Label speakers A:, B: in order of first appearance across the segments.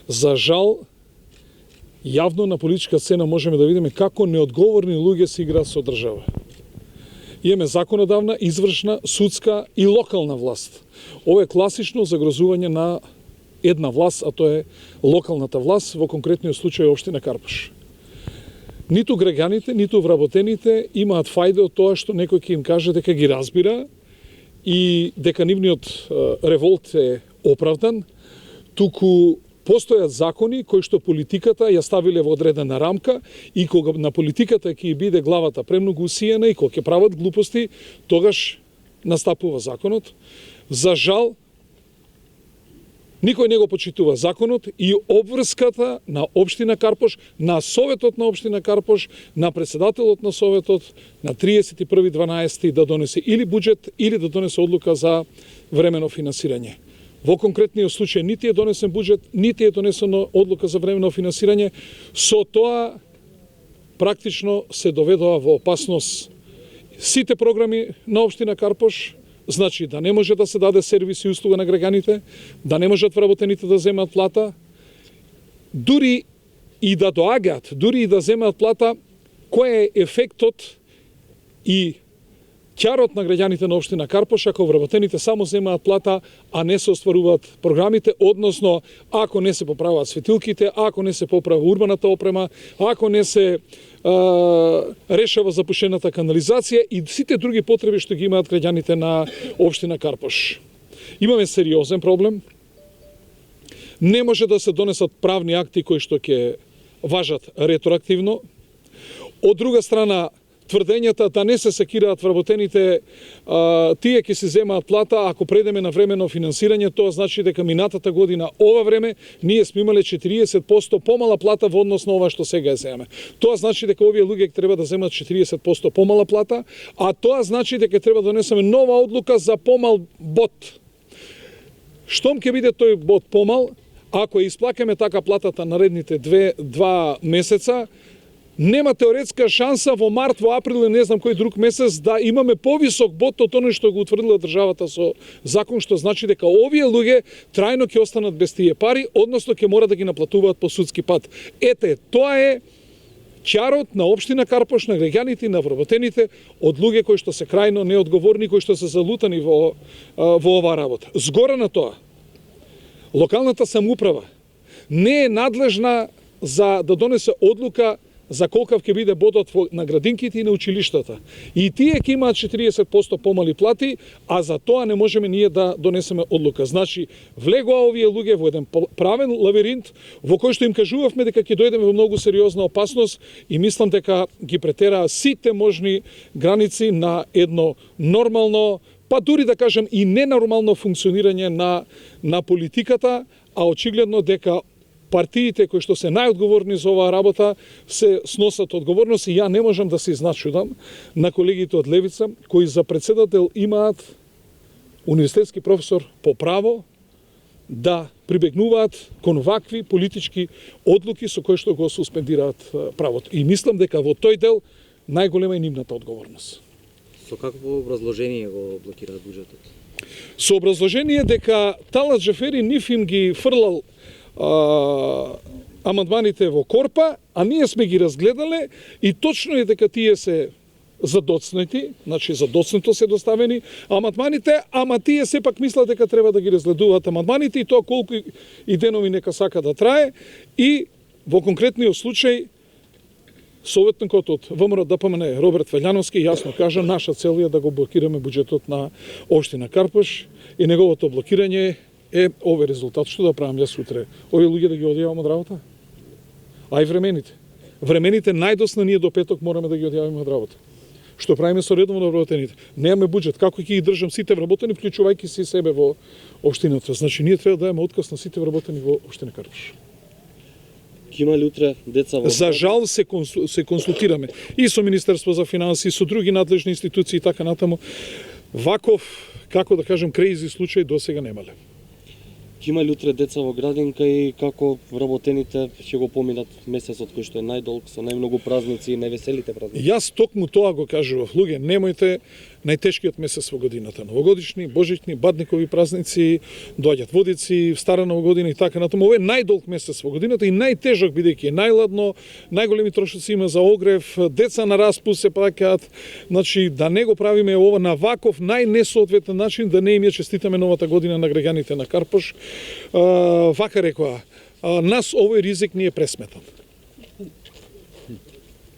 A: За жал, јавно на политичка сцена можеме да видиме како неодговорни луѓе се играат со држава. Имаме законодавна, извршна, судска и локална власт. Ова е класично загрозување на една власт, а тоа е локалната власт, во конкретниот случај општина Карпош. Ниту граѓаните, ниту вработените имаат фајде од тоа што некој ќе им каже дека ги разбира и дека нивниот револт е оправдан, туку постојат закони кои што политиката ја ставиле во одредена рамка и кога на политиката ќе биде главата премногу усиена и кога ќе прават глупости, тогаш настапува законот. За жал, никој не го почитува законот и обврската на општина Карпош, на советот на општина Карпош, на председателот на советот на 31.12. да донесе или буџет или да донесе одлука за временно финансирање. Во конкретниот случај нити е донесен буџет, нити е донесена одлука за временно финансирање. Со тоа практично се доведува во опасност сите програми на општина Карпош, значи да не може да се даде сервис и услуга на граѓаните, да не можат вработените да земат плата, дури и да доаѓаат, дури и да земат плата, кој е ефектот и ќарот на граѓаните на општина Карпош ако вработените само земаат плата, а не се остваруваат програмите, односно ако не се поправаат светилките, ако не се поправа урбаната опрема, ако не се решава запушената канализација и сите други потреби што ги имаат граѓаните на општина Карпош. Имаме сериозен проблем. Не може да се донесат правни акти кои што ќе важат ретроактивно. Од друга страна, тврдењата да не се секираат вработените, тие ќе се земаат плата ако предеме на временно финансирање, тоа значи дека минатата година ова време ние сме имале 40% помала плата во однос на ова што сега ја земаме. Тоа значи дека овие луѓе треба да земат 40% помала плата, а тоа значи дека треба да донесеме нова одлука за помал бот. Штом ќе биде тој бот помал, ако ја исплакаме така платата наредните два месеца, нема теоретска шанса во март, во април и не знам кој друг месец да имаме повисок бот од оној што го утврдила државата со закон, што значи дека овие луѓе трајно ќе останат без тие пари, односно ќе мора да ги наплатуваат по судски пат. Ете, тоа е ќарот на општина Карпош, на граѓаните и на вработените од луѓе кои што се крајно неодговорни, кои што се залутани во оваа работа. Згора на тоа, локалната самоуправа не е надлежна за да донесе одлука за колкав ќе биде бодот на градинките и на училиштата. И тие ќе имаат 40% помали плати, а за тоа не можеме ние да донесеме одлука. Значи, влегоа овие луѓе во еден правен лавиринт, во кој што им кажувавме дека ќе дојдеме во многу сериозна опасност и мислам дека ги претераа сите можни граници на едно нормално, па дури да кажем и ненормално функционирање на политиката, а очигледно дека партиите кои што се најодговорни за оваа работа се сносат одговорност и ја не можам да се изначудам на колегите од левица кои за председател имаат универзитетски професор по право да прибегнуваат кон вакви политички одлуки со кои што го суспендираат правото. И мислам дека во тој дел најголема е нивната одговорност.
B: Со какво образложение го блокираат буџетот?
A: Со образложение дека Талат Џафери нив им ги фрлал амандманите во корпа, а ние сме ги разгледале и точно е дека тие се задоцнети, значи задоцнето се доставени амандманите, ама тие сепак мислат дека треба да ги разгледуваат амандманите и тоа колку и денови нека сака да трае и во конкретниот случај советникот од ВМРО ДПМН Роберт Велјановски јасно кажа наша цел е да го блокираме буџетот на општина Карпош и неговото блокирање е овој резултат. Што да правам јас сутре? Овие луѓе да ги одјавам од работа? А и времените. Времените најдосна ние до петок мораме да ги одјавиме од работа. Што правиме со редовно вработените? Немаме буџет. Како ќе ги држам сите вработени, вклучувајќи си себе во општината? Значи ние треба да дадеме отказ на сите вработени во општина Карпош.
B: Има ли утре деца во...
A: За жал се консултираме и со Министерство за финансии, и со други надлежни институции и така натаму. Ваков, како да кажем, крејзи случај до сега немале.
B: Има ли утре деца во градинка и како вработените ќе го поминат месецот кој што е најдолг со најмногу празници и невеселите празници?
A: Јас токму тоа го кажував. Луѓе, немојте најтешкиот месец во годината. Новогодишни, божични, бадникови празници, доаѓаат водици, стара нова година и така натаму. Ова е најдолг месец во годината и најтежок бидејќи е најладно, најголеми трошоци има за огрев, деца на распуст се паќаат. Значи да не го правиме ова на ваков најнесоодветен начин, да не им ја честитаме новата година на граѓаните на Карпош. Вака рекоа, нас овој ризик не е пресметан.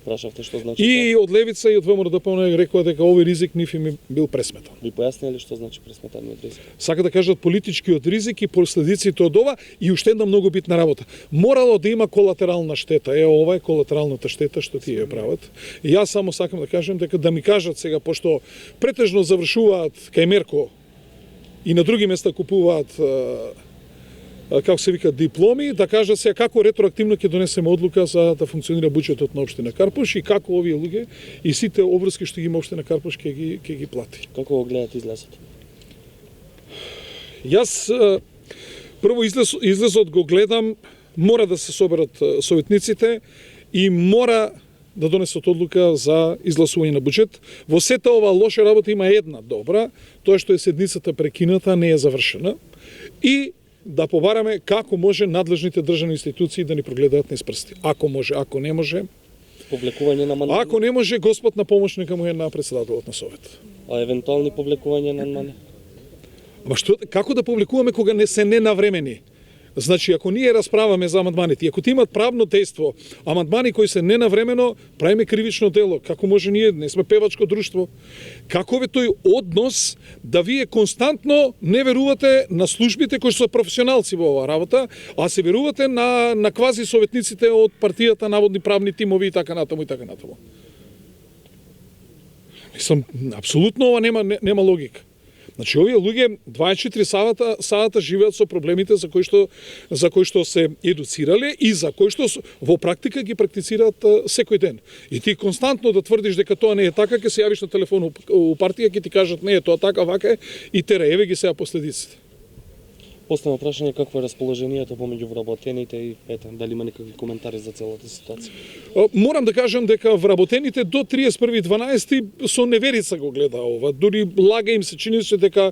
B: Прашавте што значи
A: И од Левица и од ВМРО рекоа дека овој ризик нив им бил пресметан.
B: Ви појасниле што значи пресметаниот ризик?
A: Сака да кажат политичкиот ризик и последиците од ова и уште една многу битна работа. Морало да има колатерална штета. Ова е колатералната штета што тие ја прават. И јас само сакам да кажем дека да ми кажат сега, пошто претежно завршуваат кај Мерко и на други места купуваат како се вика дипломи, да кажат сега како ретроактивно ќе донесеме одлука за да функционира буџетот на општина Карпош и како овие луѓе и сите обврски што ги има општина Карпош ќе ги плати.
B: Како го гледате излезот?
A: Јас прво излезот го гледам, мора да се соберат советниците и мора да донесат одлука за изгласување на буџет. Во сета ова лоша работа има една добра, тоа што е седницата прекината, не е завршена. И да побараме како може надлежните државни институции да ни прогледаат низ прсти. Ако може, ако не може,
B: Повлекување на мандат?
A: ако не може, Господ на помош нека му е на председателот на совет.
B: А евентуални повлекување на мандат?
A: Ама што, како да публикуваме кога не се ненавремени? Значи, ако ние расправаме за амандманите, ако ти имат правно дејство, амандмани кои се ненавремено, правиме кривично дело. Како може ние, не сме певачко друштво. Како е тој однос да вие константно не верувате на службите кои се професионалци во оваа работа, а се верувате на квази советниците од партијата, наводни правни тимови и така натаму и така натаму. Мислам, апсолутно ова нема логика. Значи, овие луѓе 24 сата живеат со проблемите за кои што се едуцирале и за кои што во практика ги практицираат секој ден. И ти константно да тврдиш дека тоа не е така, ќе се јавиш на телефон у партија, ќе ти кажат не е тоа така, вака е, и тера еве ги сега последиците.
B: Последно прашање, какво е расположението помеѓу вработените и дали има некакви коментари за целата ситуација?
A: Морам да кажам дека вработените до 31.12 со неверица го гледа ова. Дури лага им се чинише дека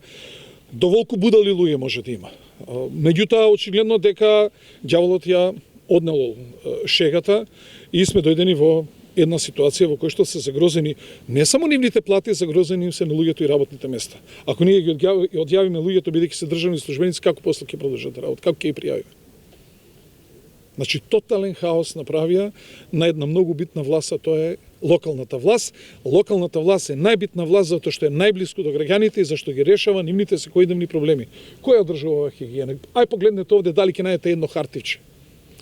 A: доволку будали луѓе може да има. Меѓутоа, очигледно дека ѓаволот ја однел шегата и сме дојдени во една ситуација во која што се загрозени не само нивните плати, загрозени им се на луѓето и работните места. Ако ние ги одјавиме луѓето бидејќи се државни службеници, како после ќе продолжат да работат, како ќе ги пријавиме? Значи, тотален хаос направија на една многу битна власт, а тоа е локалната власт. Локалната власт е најбитна власт затоа што е најблиску до граѓаните и зашто ги решава нивните секојдневни проблеми. Која одржува хигиена? Ај погледнете овде дали ќе најдете едно хартивче.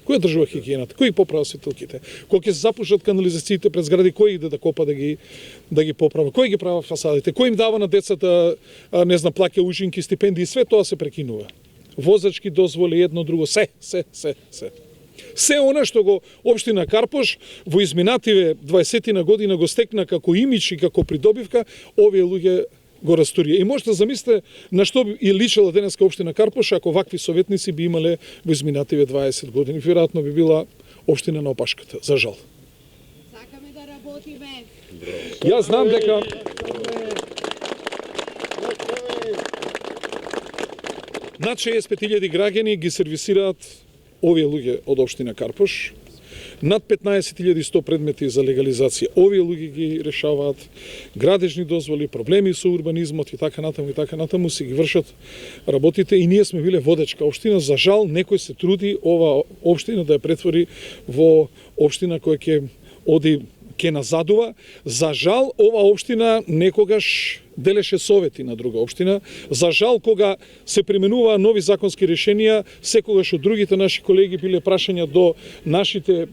A: Кој држува хигиената? Кој ги поправа светилките? Кој ќе се запушат канализациите пред згради, кој иде да копа да ги поправа? Кој ги права фасадите? Кој им дава на децата, не знам, плаќа ужинки, стипендии, све тоа се прекинува. Возачки дозволи, едно друго, се. Се она што го општина Карпош во изминативе 20 година го стекна како имидж и како придобивка, овие луѓе го растурија. И можете да замислите на што би и личела денеска општина Карпош ако вакви советници би имале во изминативе 20 години. Веројатно би била општина на опашката, за жал.
C: Сакаме да работиме.
A: Јас знам дека над 65.000 граѓани ги сервисираат овие луѓе од општина Карпош. Над 15.100 предмети за легализација. Овие луѓе ги решаваат, градежни дозволи, проблеми со урбанизмот и така натаму се ги вршат работите и ние сме биле водечка општина. За жал, некој се труди ова општина да ја претвори во општина која ќе оди ке назадува. За жал, ова општина некогаш делеше совети на друга општина. За жал, кога се применуваа нови законски решенија, секогаш од другите наши колеги биле прашања до нашите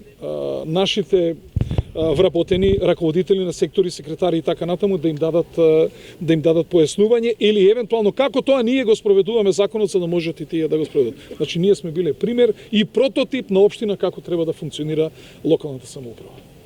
A: вработени раководители на сектори, секретари и така натаму да им дадат појаснување или евентуално како тоа ние го спроведуваме законот за да можат и тие да го спроведат. Значи ние сме биле пример и прототип на општина како треба да функционира локалната самоуправа.